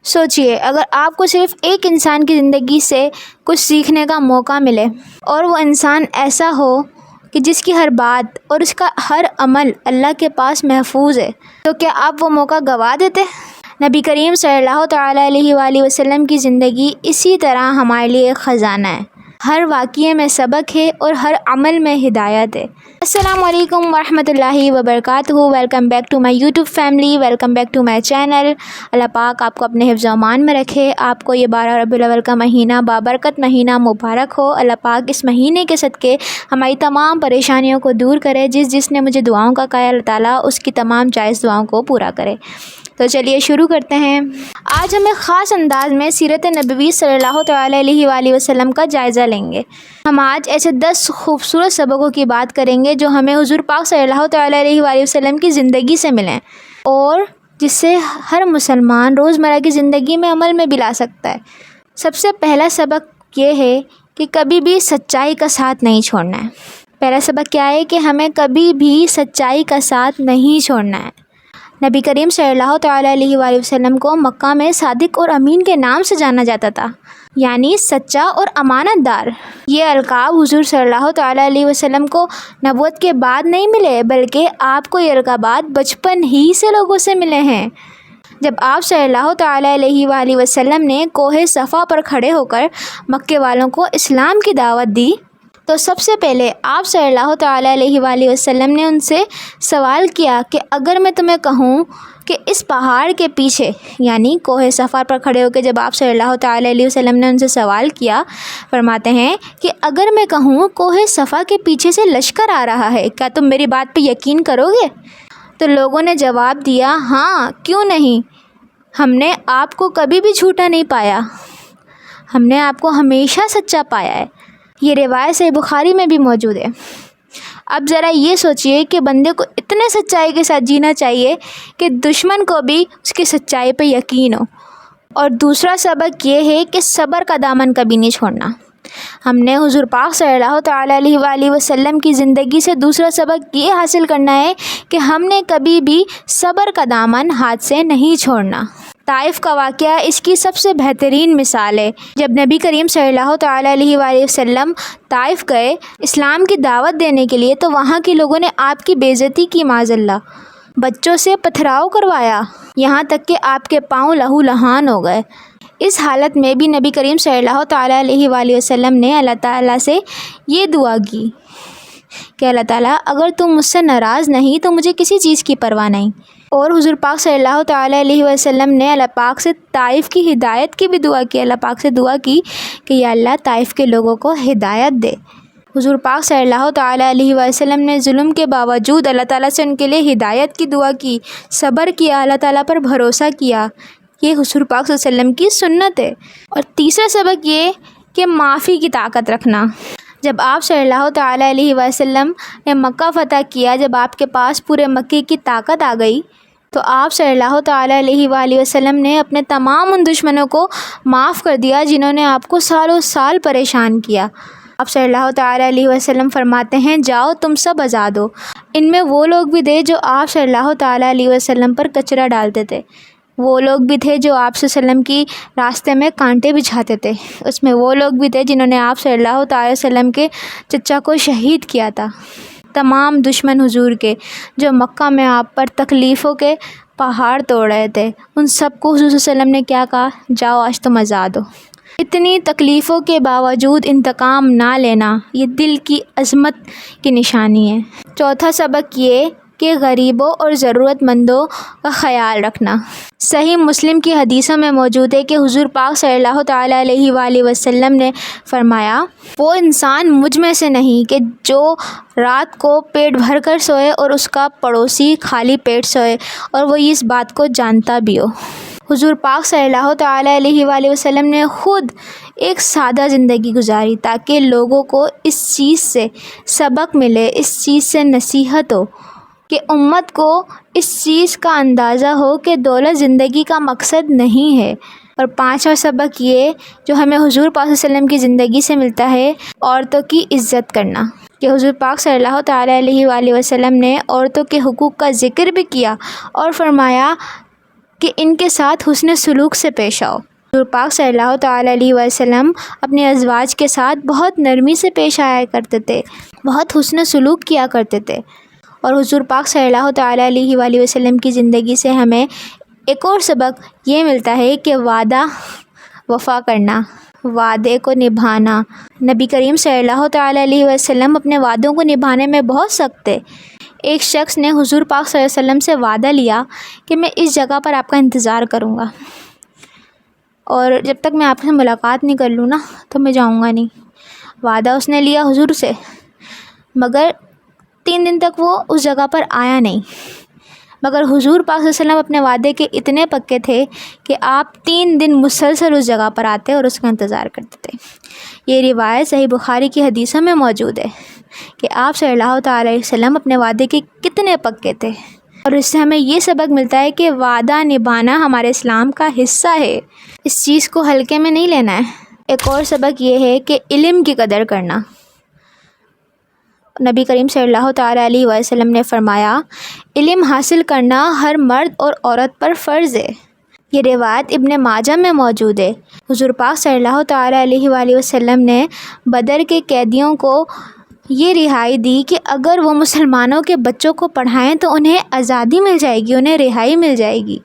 سوچئے اگر آپ کو صرف ایک انسان کی زندگی سے کچھ سیکھنے کا موقع ملے اور وہ انسان ایسا ہو کہ جس کی ہر بات اور اس کا ہر عمل اللہ کے پاس محفوظ ہے، تو کیا آپ وہ موقع گنوا دیتے؟ نبی کریم صلی اللہ تعالیٰ علیہ وآلہ وسلم کی زندگی اسی طرح ہمارے لیے ایک خزانہ ہے۔ ہر واقعے میں سبق ہے اور ہر عمل میں ہدایت ہے۔ السلام علیکم ورحمۃ اللہ وبرکاتہ۔ Welcome back to my YouTube family, welcome back to my channel. Allah پاک آپ کو اپنے حفظ و امان میں رکھے، آپ کو یہ 12 ربیع الاول کا مہینہ بابرکت مہینہ مبارک ہو۔ اللہ پاک اس مہینے کے صدقے ہماری تمام پریشانیوں کو دور کرے۔ جس نے مجھے دعاؤں کا کہا، اللہ تعالیٰ اس کی تمام جائز دعاؤں کو پورا کرے۔ تو چلیے شروع کرتے ہیں۔ آج ہم ایک خاص انداز میں سیرت نبوی صلی اللہ تعالیٰ علیہ وآلہ وسلم کا جائزہ لیں گے۔ ہم آج ایسے 10 خوبصورت سبقوں کی بات کریں گے جو ہمیں حضور پاک صلی اللہ تعالیٰ علیہ وآلہ وسلم کی زندگی سے ملیں اور جس سے ہر مسلمان روزمرہ کی زندگی میں عمل میں بھی لا سکتا ہے۔ سب سے پہلا سبق یہ ہے کہ کبھی بھی سچائی کا ساتھ نہیں چھوڑنا ہے۔ پہلا سبق کیا ہے کہ ہمیں کبھی بھی سچائی کا ساتھ نہیں چھوڑنا ہے۔ نبی کریم صلی اللہ تعالیٰ علیہ وآلہ وسلم کو مکہ میں صادق اور امین کے نام سے جانا جاتا تھا، یعنی سچا اور امانت دار۔ یہ القاب حضور صلی اللہ تعالیٰ علیہ وسلم کو نبوت کے بعد نہیں ملے، بلکہ آپ کو یہ القابات بچپن ہی سے لوگوں سے ملے ہیں۔ جب آپ صلی اللہ تعالیٰ علیہ وآلہ وسلم نے کوہ صفا پر کھڑے ہو کر مکے والوں کو اسلام کی دعوت دی تو سب سے پہلے آپ صلی اللہ تعالیٰ علیہ وآلہ وسلم نے ان سے سوال کیا کہ اگر میں تمہیں کہوں کہ اس پہاڑ کے پیچھے، یعنی کوہ صفا پر کھڑے ہو کے جب آپ صلی اللہ تعالیٰ علیہ وسلم نے ان سے سوال کیا، فرماتے ہیں کہ اگر میں کہوں کوہ صفا کے پیچھے سے لشکر آ رہا ہے، کیا تم میری بات پہ یقین کرو گے؟ تو لوگوں نے جواب دیا، ہاں کیوں نہیں، ہم نے آپ کو کبھی بھی جھوٹا نہیں پایا، ہم نے آپ کو ہمیشہ سچا پایا ہے۔ یہ روایت صحیح بخاری میں بھی موجود ہے۔ اب ذرا یہ سوچئے کہ بندے کو اتنے سچائی کے ساتھ جینا چاہیے کہ دشمن کو بھی اس کی سچائی پہ یقین ہو۔ اور دوسرا سبق یہ ہے کہ صبر کا دامن کبھی نہیں چھوڑنا۔ ہم نے حضور پاک صلی اللہ تعالیٰ علیہ وآلہ وسلم کی زندگی سے دوسرا سبق یہ حاصل کرنا ہے کہ ہم نے کبھی بھی صبر کا دامن ہاتھ سے نہیں چھوڑنا۔ طائف کا واقعہ اس کی سب سے بہترین مثال ہے۔ جب نبی کریم صلی اللہ تعالیٰ علیہ وآلہ وسلم طائف گئے اسلام کی دعوت دینے کے لیے تو وہاں کے لوگوں نے آپ کی بے عزتی کی، معاذ اللہ، بچوں سے پتھراؤ کروایا، یہاں تک کہ آپ کے پاؤں لہو لہان ہو گئے۔ اس حالت میں بھی نبی کریم صلی اللہ تعالیٰ علیہ وآلہ وسلم نے اللہ تعالیٰ سے یہ دعا کی کہ اللہ تعالیٰ اگر تم مجھ سے ناراض نہیں تو مجھے کسی چیز کی پرواہ نہیں۔ اور حضور پاک صلی اللہ تعالیٰ علیہ وسلم نے اللہ پاک سے طائف کی ہدایت کی بھی دعا کی، اللہ پاک سے دعا کی کہ یا اللہ طائف کے لوگوں کو ہدایت دے۔ حضور پاک صلی اللہ تعالیٰ علیہ وسلم نے ظلم کے باوجود اللہ تعالیٰ سے ان کے لیے ہدایت کی دعا کی، صبر کیا، اللہ تعالیٰ پر بھروسہ کیا۔ یہ حضور پاک صلی اللہ علیہ وسلم کی سنت ہے۔ اور تیسرا سبق یہ کہ معافی کی طاقت رکھنا۔ جب آپ صلی اللہ تعالیٰ علیہ وسلم نے مکہ فتح کیا، جب آپ کے پاس پورے مکے کی طاقت آ گئی تو آپ صلی اللہ تعالیٰ علیہ وآلہ وسلم نے اپنے تمام ان دشمنوں کو معاف کر دیا جنہوں نے آپ کو سالوں سال پریشان کیا۔ آپ صلی اللہ تعالیٰ علیہ وسلم فرماتے ہیں، جاؤ تم سب آزاد ہو۔ ان میں وہ لوگ بھی تھے جو آپ صلی اللہ تعالیٰ علیہ وسلم پر کچرا ڈالتے تھے، وہ لوگ بھی تھے جو آپ صلی اللہ علیہ وسلم کی راستے میں کانٹے بچھاتے تھے، اس میں وہ لوگ بھی تھے جنہوں نے آپ صلی اللہ تعالیٰ علیہ وسلم کے چچا کو شہید کیا تھا۔ تمام دشمن حضور کے جو مکہ میں آپ پر تکلیفوں کے پہاڑ توڑ رہے تھے، ان سب کو حضور صلی اللہ علیہ وسلم نے کیا کہا، جاؤ آج تم آزاد ہو۔ اتنی تکلیفوں کے باوجود انتقام نہ لینا یہ دل کی عظمت کی نشانی ہے۔ چوتھا سبق یہ کہ غریبوں اور ضرورت مندوں کا خیال رکھنا۔ صحیح مسلم کی حدیثوں میں موجود ہے کہ حضور پاک صلی اللہ تعالیٰ علیہ وآلہ وسلم نے فرمایا، وہ انسان مجھ میں سے نہیں کہ جو رات کو پیٹ بھر کر سوئے اور اس کا پڑوسی خالی پیٹ سوئے اور وہ اس بات کو جانتا بھی ہو۔ حضور پاک صلی اللہ تعالیٰ علیہ وآلہ وسلم نے خود ایک سادہ زندگی گزاری تاکہ لوگوں کو اس چیز سے سبق ملے، اس چیز سے نصیحت ہو کہ امت کو اس چیز کا اندازہ ہو کہ دولت زندگی کا مقصد نہیں ہے۔ اور پانچواں سبق یہ جو ہمیں حضور پاک صلی اللہ علیہ وسلم کی زندگی سے ملتا ہے، عورتوں کی عزت کرنا، کہ حضور پاک صلی اللہ تعالیٰ علیہ وآلہ وسلم نے عورتوں کے حقوق کا ذکر بھی کیا اور فرمایا کہ ان کے ساتھ حسن سلوک سے پیش آؤ۔ حضور پاک صلی اللہ تعالیٰ علیہ وسلم اپنے ازواج کے ساتھ بہت نرمی سے پیش آیا کرتے تھے، بہت حسن سلوک کیا کرتے تھے۔ اور حضور پاک صلی اللہ تعالیٰ علیہ وآلہ وسلم کی زندگی سے ہمیں ایک اور سبق یہ ملتا ہے کہ وعدہ وفا کرنا، وعدے کو نبھانا۔ نبی کریم صلی اللہ تعالیٰ علیہ وسلم اپنے وعدوں کو نبھانے میں بہت سخت تھے۔ ایک شخص نے حضور پاک صلی اللہ علیہ وسلم سے وعدہ لیا کہ میں اس جگہ پر آپ کا انتظار کروں گا، اور جب تک میں آپ سے ملاقات نہیں کر لوں نا تو میں جاؤں گا نہیں۔ وعدہ اس نے لیا حضور سے، مگر 3 دن تک وہ اس جگہ پر آیا نہیں۔ مگر حضور پاک صلی اللہ علیہ وسلم اپنے وعدے کے اتنے پکے تھے کہ آپ 3 دن مسلسل اس جگہ پر آتے اور اس کا انتظار کرتے تھے۔ یہ روایت صحیح بخاری کی حدیثوں میں موجود ہے کہ آپ صلی اللہ تعالیٰ علیہ وسلم اپنے وعدے کے کتنے پکے تھے، اور اس سے ہمیں یہ سبق ملتا ہے کہ وعدہ نبھانا ہمارے اسلام کا حصہ ہے، اس چیز کو ہلکے میں نہیں لینا ہے۔ ایک اور سبق یہ ہے کہ علم کی قدر کرنا۔ نبی کریم صلی اللہ تعالیٰ علیہ وسلم نے فرمایا، علم حاصل کرنا ہر مرد اور عورت پر فرض ہے۔ یہ روایت ابن ماجہ میں موجود ہے۔ حضور پاک صلی اللہ تعالیٰ علیہ وآلہ وسلم نے بدر کے قیدیوں کو یہ رہائی دی کہ اگر وہ مسلمانوں کے بچوں کو پڑھائیں تو انہیں آزادی مل جائے گی، انہیں رہائی مل جائے گی۔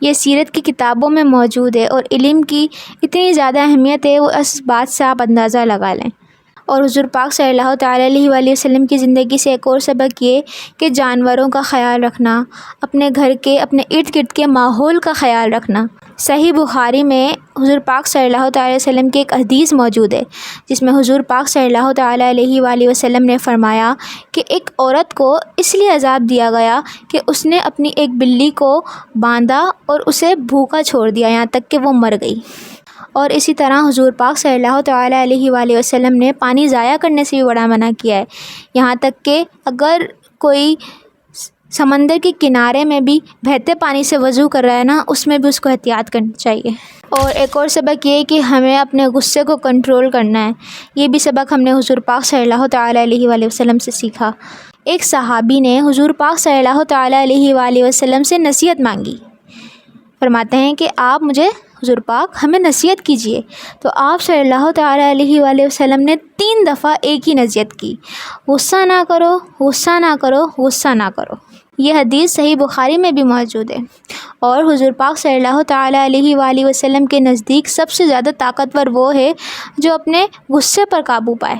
یہ سیرت کی کتابوں میں موجود ہے، اور علم کی اتنی زیادہ اہمیت ہے وہ اس بات سے آپ اندازہ لگا لیں۔ اور حضور پاک صلی اللہ تعالیٰ علیہ وآلہ وسلم کی زندگی سے ایک اور سبق یہ کہ جانوروں کا خیال رکھنا، اپنے گھر کے، اپنے ارد گرد کے ماحول کا خیال رکھنا۔ صحیح بخاری میں حضور پاک صلی اللہ تعالیٰ علیہ وسلم کی ایک حدیث موجود ہے جس میں حضور پاک صلی اللہ تعالیٰ علیہ وآلہ وسلم نے فرمایا کہ ایک عورت کو اس لیے عذاب دیا گیا کہ اس نے اپنی ایک بلی کو باندھا اور اسے بھوکا چھوڑ دیا یہاں تک کہ وہ مر گئی۔ اور اسی طرح حضور پاک صلی اللہ تعالیٰ علیہ وآلہ وسلم نے پانی ضائع کرنے سے بھی بڑا منع کیا ہے، یہاں تک کہ اگر کوئی سمندر کے کنارے میں بھی بہتے پانی سے وضو کر رہا ہے نا، اس میں بھی اس کو احتیاط کرنی چاہیے۔ اور ایک اور سبق یہ ہے کہ ہمیں اپنے غصے کو کنٹرول کرنا ہے۔ یہ بھی سبق ہم نے حضور پاک صلی اللہ تعالیٰ علیہ وآلہ وسلم سے سیکھا۔ ایک صحابی نے حضور پاک صلی اللہ تعالیٰ علیہ وآلہ وسلم سے نصیحت مانگی، فرماتے ہیں کہ آپ مجھے حضور پاک ہمیں نصیحت کیجیے، تو آپ صلی اللہ تعالیٰ علیہ وآلہ وسلم نے 3 دفعہ ایک ہی نصیحت کی، غصہ نہ کرو، غصہ نہ کرو، غصہ نہ کرو۔ یہ حدیث صحیح بخاری میں بھی موجود ہے۔ اور حضور پاک صلی اللہ تعالیٰ علیہ وآلہ وسلم کے نزدیک سب سے زیادہ طاقتور وہ ہے جو اپنے غصے پر قابو پائے،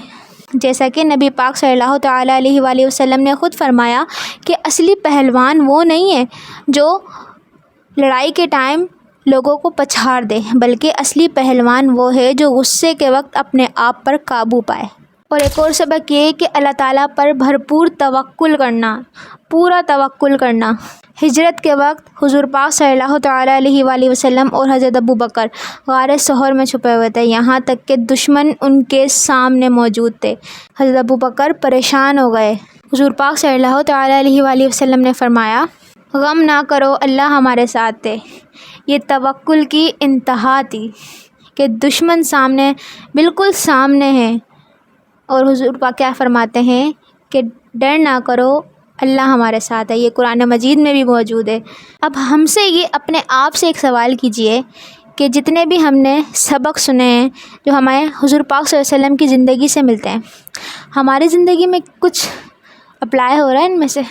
جیسا کہ نبی پاک صلی اللہ تعالیٰ علیہ وآلہ وسلم نے خود فرمایا کہ اصلی پہلوان وہ نہیں ہے جو لڑائی کے ٹائم لوگوں کو پچھاڑ دے، بلکہ اصلی پہلوان وہ ہے جو غصے کے وقت اپنے آپ پر قابو پائے۔ اور ایک اور سبق یہ کہ اللہ تعالیٰ پر بھرپور توکل کرنا، پورا توکل کرنا۔ ہجرت کے وقت حضور پاک صلی اللہ تعالیٰ علیہ وآلہ وسلم اور حضرت ابو بکر غار ثور میں چھپے ہوئے تھے، یہاں تک کہ دشمن ان کے سامنے موجود تھے۔ حضرت ابو بکر پریشان ہو گئے۔ حضور پاک صلی اللہ تعالیٰ علیہ وآلہ وسلم نے فرمایا، غم نہ کرو، اللہ ہمارے ساتھ تھے۔ یہ توکل کی انتہا تھی کہ دشمن سامنے، بالکل سامنے ہے، اور حضور پاک کیا فرماتے ہیں کہ ڈر نہ کرو، اللہ ہمارے ساتھ ہے۔ یہ قرآن مجید میں بھی موجود ہے۔ اب ہم سے یہ اپنے آپ سے ایک سوال کیجئے کہ جتنے بھی ہم نے سبق سنے ہیں جو ہمیں حضور پاک صلی اللہ علیہ وسلم کی زندگی سے ملتے ہیں، ہماری زندگی میں کچھ اپلائی ہو رہا ہے ان میں سے؟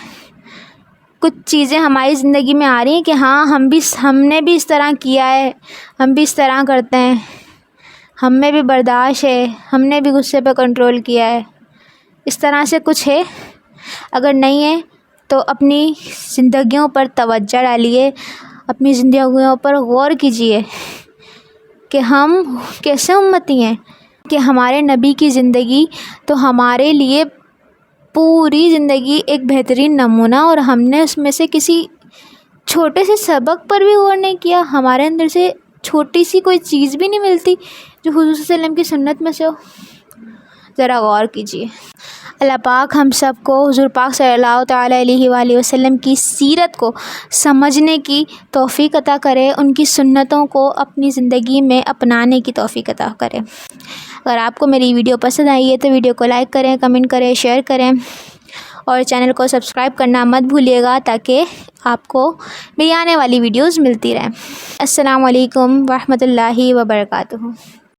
کچھ چیزیں ہماری زندگی میں آ رہی ہیں کہ ہاں ہم نے بھی اس طرح کیا ہے، ہم بھی اس طرح کرتے ہیں، ہم میں بھی برداشت ہے، ہم نے بھی غصے پہ کنٹرول کیا ہے، اس طرح سے کچھ ہے؟ اگر نہیں ہے تو اپنی زندگیوں پر توجہ ڈالیے، اپنی زندگیوں پر غور کیجیے کہ ہم کیسے امتی ہیں، کہ ہمارے نبی کی زندگی تو ہمارے لیے پوری زندگی ایک بہترین نمونہ، اور ہم نے اس میں سے کسی چھوٹے سے سبق پر بھی غور نہیں کیا۔ ہمارے اندر سے چھوٹی سی کوئی چیز بھی نہیں ملتی جو حضور صلی اللہ علیہ وسلم کی سنت میں سے ہو۔ ذرا غور کیجیے۔ اللہ پاک ہم سب کو حضور پاک صلی اللہ تعالیٰ علیہ وآلہ وسلم کی سیرت کو سمجھنے کی توفیق عطا کرے، ان کی سنتوں کو اپنی زندگی میں اپنانے کی توفیق عطا کرے۔ اگر آپ کو میری ویڈیو پسند آئی ہے تو ویڈیو کو لائک کریں، کمنٹ کریں، شیئر کریں، اور چینل کو سبسکرائب کرنا مت بھولیے گا تاکہ آپ کو میری آنے والی ویڈیوز ملتی رہیں۔ السلام علیکم ورحمۃ اللہ وبرکاتہ۔